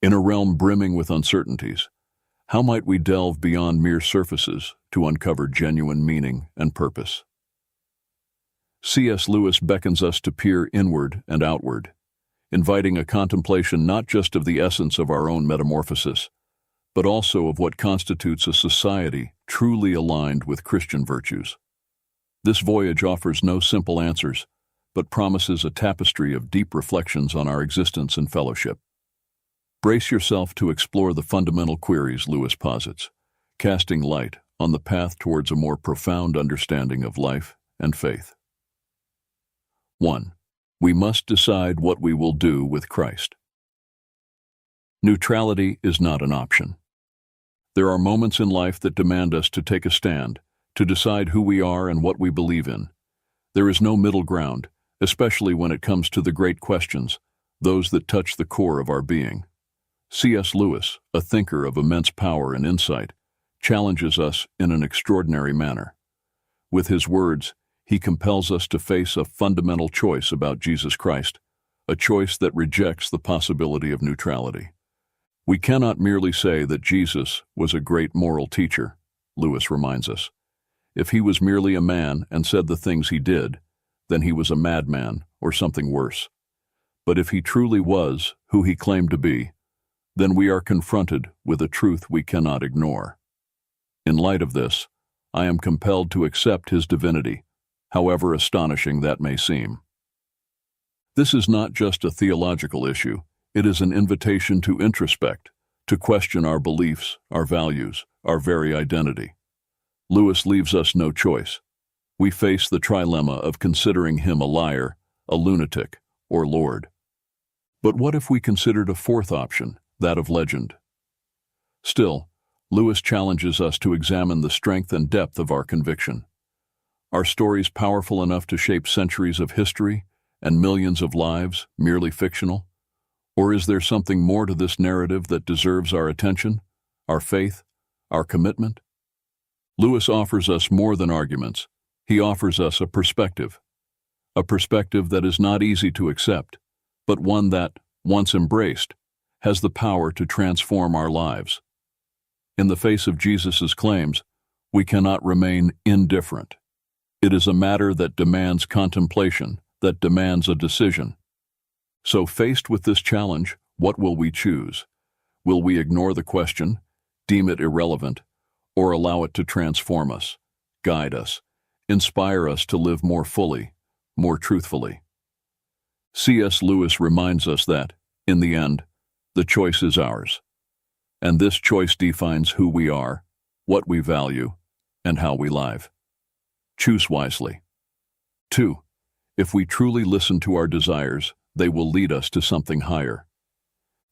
In a realm brimming with uncertainties, how might we delve beyond mere surfaces to uncover genuine meaning and purpose? C.S. Lewis beckons us to peer inward and outward, inviting a contemplation not just of the essence of our own metamorphosis, but also of what constitutes a society truly aligned with Christian virtues. This voyage offers no simple answers, but promises a tapestry of deep reflections on our existence and fellowship. Brace yourself to explore the fundamental queries Lewis posits, casting light on the path towards a more profound understanding of life and faith. 1. We must decide what we will do with Christ. Neutrality is not an option. There are moments in life that demand us to take a stand, to decide who we are and what we believe in. There is no middle ground, especially when it comes to the great questions, those that touch the core of our being. C.S. Lewis, a thinker of immense power and insight, challenges us in an extraordinary manner. With his words, he compels us to face a fundamental choice about Jesus Christ, a choice that rejects the possibility of neutrality. We cannot merely say that Jesus was a great moral teacher, Lewis reminds us. If he was merely a man and said the things he did, then he was a madman or something worse. But if he truly was who he claimed to be, then we are confronted with a truth we cannot ignore. In light of this, I am compelled to accept his divinity, however astonishing that may seem. This is not just a theological issue, it is an invitation to introspect, to question our beliefs, our values, our very identity. Lewis leaves us no choice. We face the trilemma of considering him a liar, a lunatic, or Lord. But what if we considered a fourth option, that of legend? Still, Lewis challenges us to examine the strength and depth of our conviction. Are stories powerful enough to shape centuries of history and millions of lives merely fictional? Or is there something more to this narrative that deserves our attention, our faith, our commitment? Lewis offers us more than arguments. He offers us a perspective that is not easy to accept, but one that, once embraced, has the power to transform our lives. In the face of Jesus' claims, we cannot remain indifferent. It is a matter that demands contemplation, that demands a decision. So faced with this challenge, what will we choose? Will we ignore the question, deem it irrelevant, or allow it to transform us, guide us, inspire us to live more fully, more truthfully? C.S. Lewis reminds us that, in the end, the choice is ours. And this choice defines who we are, what we value, and how we live. Choose wisely. 2. If we truly listen to our desires, they will lead us to something higher.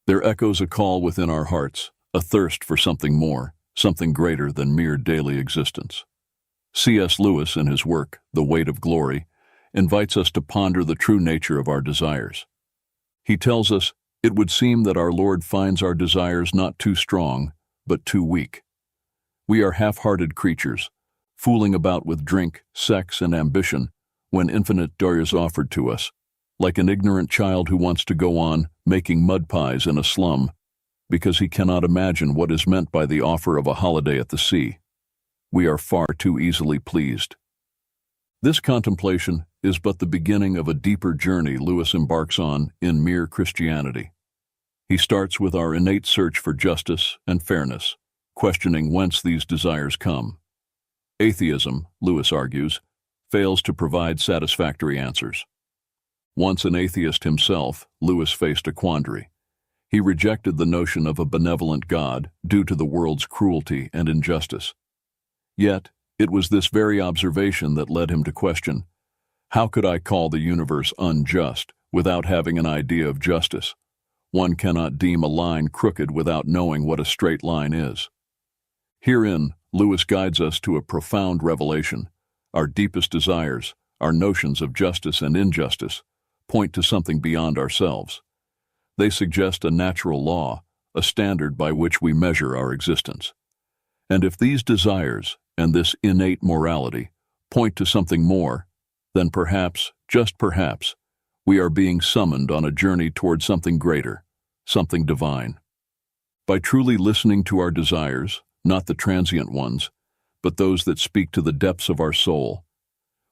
There echoes a call within our hearts, a thirst for something more, something greater than mere daily existence. C.S. Lewis, in his work, The Weight of Glory, invites us to ponder the true nature of our desires. He tells us, it would seem that our Lord finds our desires not too strong, but too weak. We are half-hearted creatures, fooling about with drink, sex, and ambition when infinite joy is offered to us, like an ignorant child who wants to go on making mud pies in a slum because he cannot imagine what is meant by the offer of a holiday at the sea. We are far too easily pleased. This contemplation is but the beginning of a deeper journey Lewis embarks on in Mere Christianity. He starts with our innate search for justice and fairness, questioning whence these desires come. Atheism, Lewis argues, fails to provide satisfactory answers. Once an atheist himself, Lewis faced a quandary. He rejected the notion of a benevolent God due to the world's cruelty and injustice. Yet, it was this very observation that led him to question, how could I call the universe unjust without having an idea of justice? One cannot deem a line crooked without knowing what a straight line is. Herein, Lewis guides us to a profound revelation. Our deepest desires, our notions of justice and injustice, point to something beyond ourselves. They suggest a natural law, a standard by which we measure our existence. And if these desires and this innate morality point to something more, then perhaps, just perhaps, we are being summoned on a journey toward something greater, something divine. By truly listening to our desires, not the transient ones, but those that speak to the depths of our soul,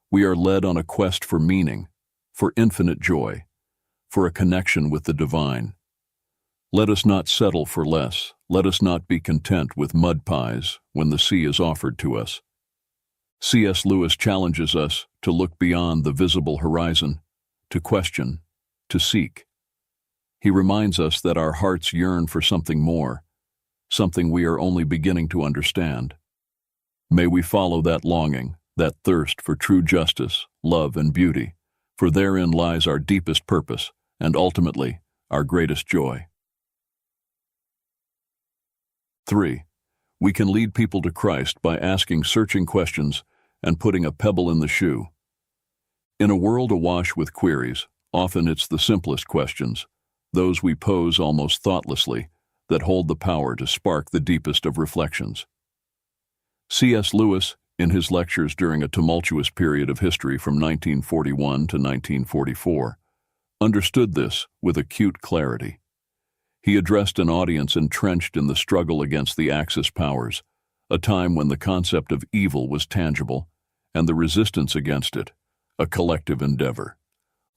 we are led on a quest for meaning, for infinite joy, for a connection with the divine. Let us not settle for less. Let us not be content with mud pies when the sea is offered to us. C.S. Lewis challenges us to look beyond the visible horizon, to question, to seek. He reminds us that our hearts yearn for something more, something we are only beginning to understand. May we follow that longing, that thirst for true justice, love, and beauty, for therein lies our deepest purpose and ultimately our greatest joy. 3. We can lead people to Christ by asking searching questions and putting a pebble in the shoe. In a world awash with queries, often it's the simplest questions, those we pose almost thoughtlessly, that hold the power to spark the deepest of reflections. C.S. Lewis, in his lectures during a tumultuous period of history from 1941 to 1944, understood this with acute clarity. He addressed an audience entrenched in the struggle against the Axis powers, a time when the concept of evil was tangible, and the resistance against it, a collective endeavor.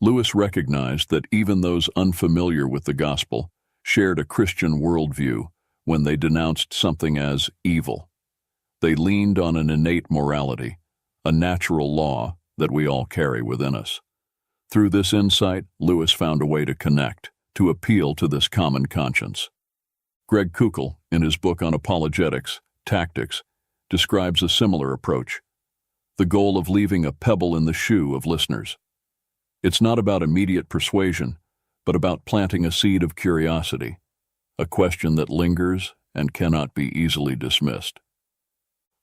Lewis recognized that even those unfamiliar with the gospel shared a Christian worldview when they denounced something as evil. They leaned on an innate morality, a natural law that we all carry within us. Through this insight, Lewis found a way to connect, to appeal to this common conscience. Greg Koukl, in his book on apologetics, Tactics, describes a similar approach, the goal of leaving a pebble in the shoe of listeners. It's not about immediate persuasion, but about planting a seed of curiosity, a question that lingers and cannot be easily dismissed.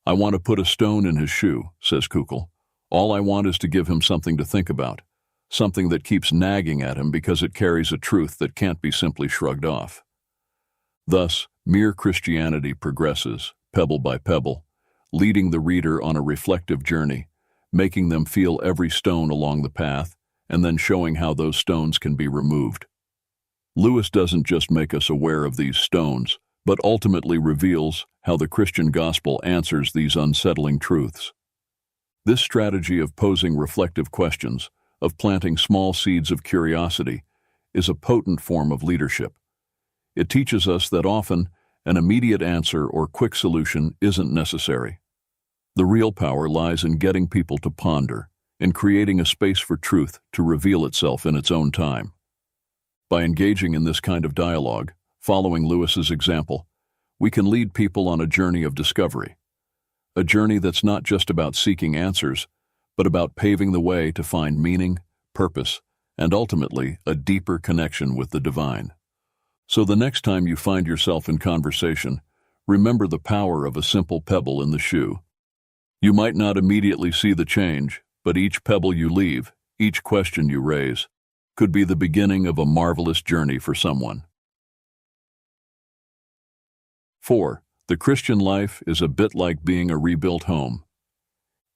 I want to put a stone in his shoe, says Koukl. All I want is to give him something to think about, something that keeps nagging at him because it carries a truth that can't be simply shrugged off. Thus, mere Christianity progresses, pebble by pebble, leading the reader on a reflective journey, making them feel every stone along the path, and then showing how those stones can be removed. Lewis doesn't just make us aware of these stones, but ultimately reveals how the Christian gospel answers these unsettling truths. This strategy of posing reflective questions, of planting small seeds of curiosity, is a potent form of leadership. It teaches us that often an immediate answer or quick solution isn't necessary. The real power lies in getting people to ponder, in creating a space for truth to reveal itself in its own time. By engaging in this kind of dialogue, following Lewis's example, we can lead people on a journey of discovery, a journey that's not just about seeking answers, but about paving the way to find meaning, purpose, and ultimately a deeper connection with the divine. So the next time you find yourself in conversation, remember the power of a simple pebble in the shoe. You might not immediately see the change, but each pebble you leave, each question you raise, could be the beginning of a marvelous journey for someone. 4. The Christian life is a bit like being a rebuilt home.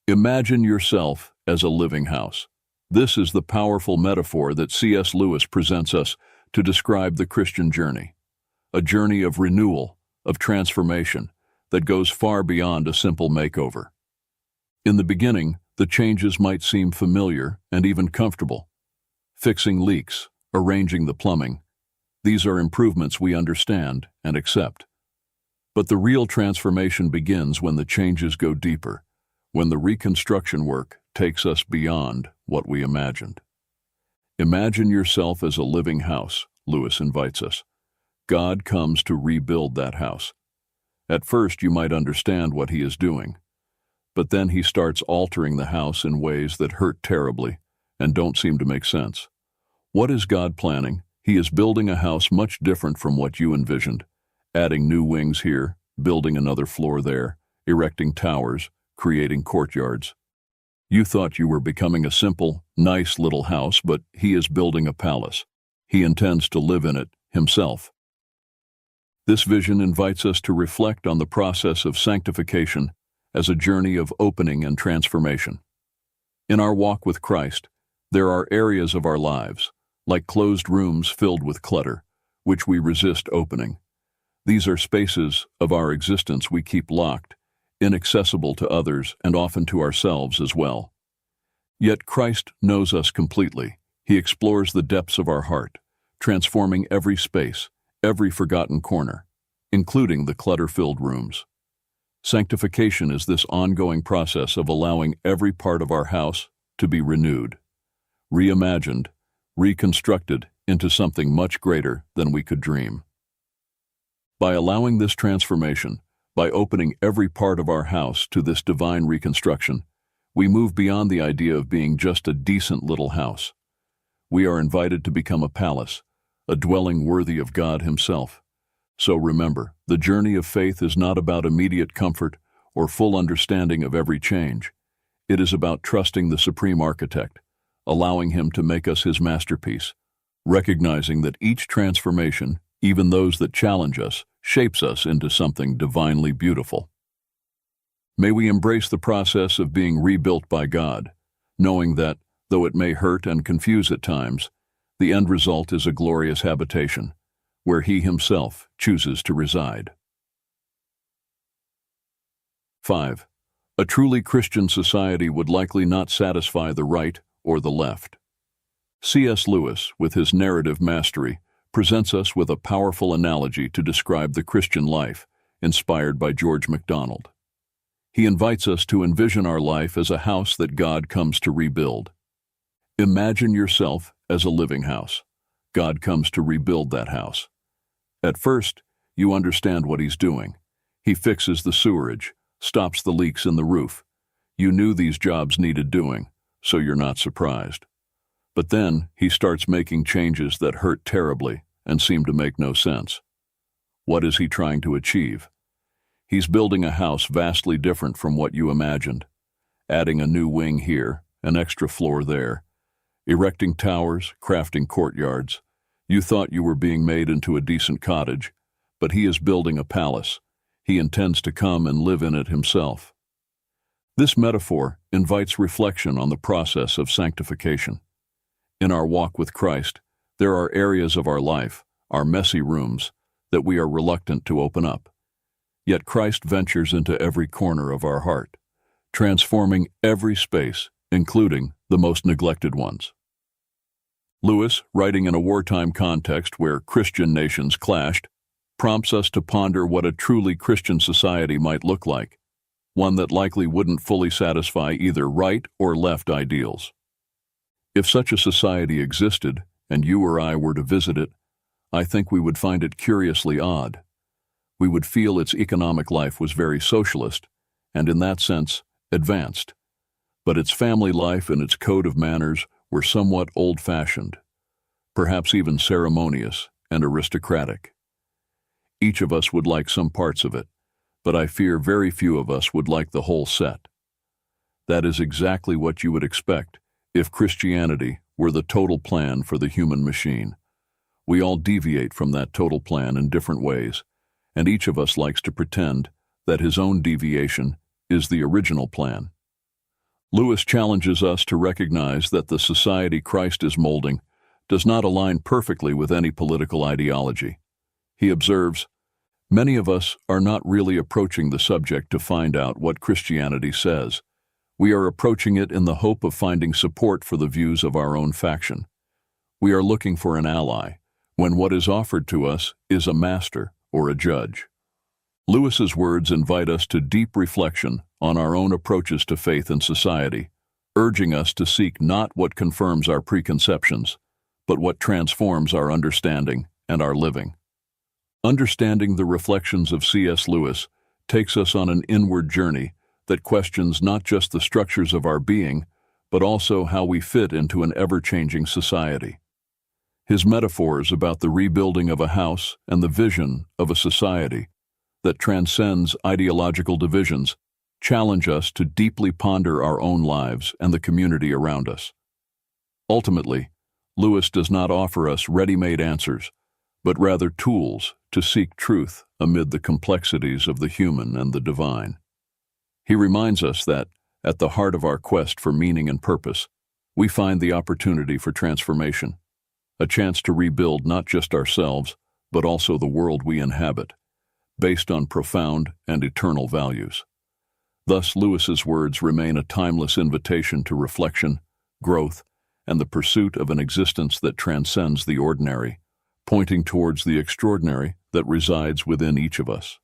Imagine yourself as a living house. This is the powerful metaphor that C.S. Lewis presents us to describe the Christian journey, a journey of renewal, of transformation, that goes far beyond a simple makeover. In the beginning, the changes might seem familiar and even comfortable. Fixing leaks, arranging the plumbing, these are improvements we understand and accept. But the real transformation begins when the changes go deeper, when the reconstruction work takes us beyond what we imagined. Imagine yourself as a living house, Lewis invites us. God comes to rebuild that house. At first you might understand what he is doing, but then he starts altering the house in ways that hurt terribly and don't seem to make sense. What is God planning? He is building a house much different from what you envisioned, adding new wings here, building another floor there, erecting towers, creating courtyards. You thought you were becoming a simple, nice little house, but he is building a palace. He intends to live in it himself. This vision invites us to reflect on the process of sanctification as a journey of opening and transformation. In our walk with Christ, there are areas of our lives, like closed rooms filled with clutter, which we resist opening. These are spaces of our existence we keep locked, inaccessible to others and often to ourselves as well. Yet Christ knows us completely. He explores the depths of our heart, transforming every space, every forgotten corner, including the clutter-filled rooms. Sanctification is this ongoing process of allowing every part of our house to be renewed, reimagined, reconstructed into something much greater than we could dream. By allowing this transformation, by opening every part of our house to this divine reconstruction, we move beyond the idea of being just a decent little house. We are invited to become a palace, a dwelling worthy of God Himself. So remember, the journey of faith is not about immediate comfort or full understanding of every change. It is about trusting the Supreme Architect, allowing Him to make us His masterpiece, recognizing that each transformation, even those that challenge us, shapes us into something divinely beautiful. May we embrace the process of being rebuilt by God, knowing that, though it may hurt and confuse at times, the end result is a glorious habitation, where He Himself chooses to reside. 5. A truly Christian society would likely not satisfy the right or the left. C.S. Lewis, with his narrative mastery, presents us with a powerful analogy to describe the Christian life, inspired by George MacDonald. He invites us to envision our life as a house that God comes to rebuild. Imagine yourself as a living house. God comes to rebuild that house. At first, you understand what He's doing. He fixes the sewerage, stops the leaks in the roof. You knew these jobs needed doing, so you're not surprised. But then, He starts making changes that hurt terribly and seem to make no sense. What is He trying to achieve? He's building a house vastly different from what you imagined, adding a new wing here, an extra floor there, erecting towers, crafting courtyards. You thought you were being made into a decent cottage, but He is building a palace. He intends to come and live in it Himself. This metaphor invites reflection on the process of sanctification. In our walk with Christ, there are areas of our life, our messy rooms, that we are reluctant to open up. Yet Christ ventures into every corner of our heart, transforming every space, including the most neglected ones. Lewis, writing in a wartime context where Christian nations clashed, prompts us to ponder what a truly Christian society might look like, one that likely wouldn't fully satisfy either right or left ideals. If such a society existed, and you or I were to visit it, I think we would find it curiously odd. We would feel its economic life was very socialist, and in that sense, advanced. But its family life and its code of manners were somewhat old-fashioned, perhaps even ceremonious and aristocratic. Each of us would like some parts of it, but I fear very few of us would like the whole set. That is exactly what you would expect if Christianity were the total plan for the human machine. We all deviate from that total plan in different ways, and each of us likes to pretend that his own deviation is the original plan. Lewis challenges us to recognize that the society Christ is molding does not align perfectly with any political ideology. He observes, "Many of us are not really approaching the subject to find out what Christianity says. We are approaching it in the hope of finding support for the views of our own faction. We are looking for an ally, when what is offered to us is a master or a judge." Lewis's words invite us to deep reflection on our own approaches to faith and society, urging us to seek not what confirms our preconceptions, but what transforms our understanding and our living. Understanding the reflections of C.S. Lewis takes us on an inward journey that questions not just the structures of our being, but also how we fit into an ever-changing society. His metaphors about the rebuilding of a house and the vision of a society that transcends ideological divisions challenge us to deeply ponder our own lives and the community around us. Ultimately, Lewis does not offer us ready-made answers, but rather tools to seek truth amid the complexities of the human and the divine. He reminds us that, at the heart of our quest for meaning and purpose, we find the opportunity for transformation, a chance to rebuild not just ourselves, but also the world we inhabit, based on profound and eternal values. Thus, Lewis's words remain a timeless invitation to reflection, growth, and the pursuit of an existence that transcends the ordinary, pointing towards the extraordinary that resides within each of us.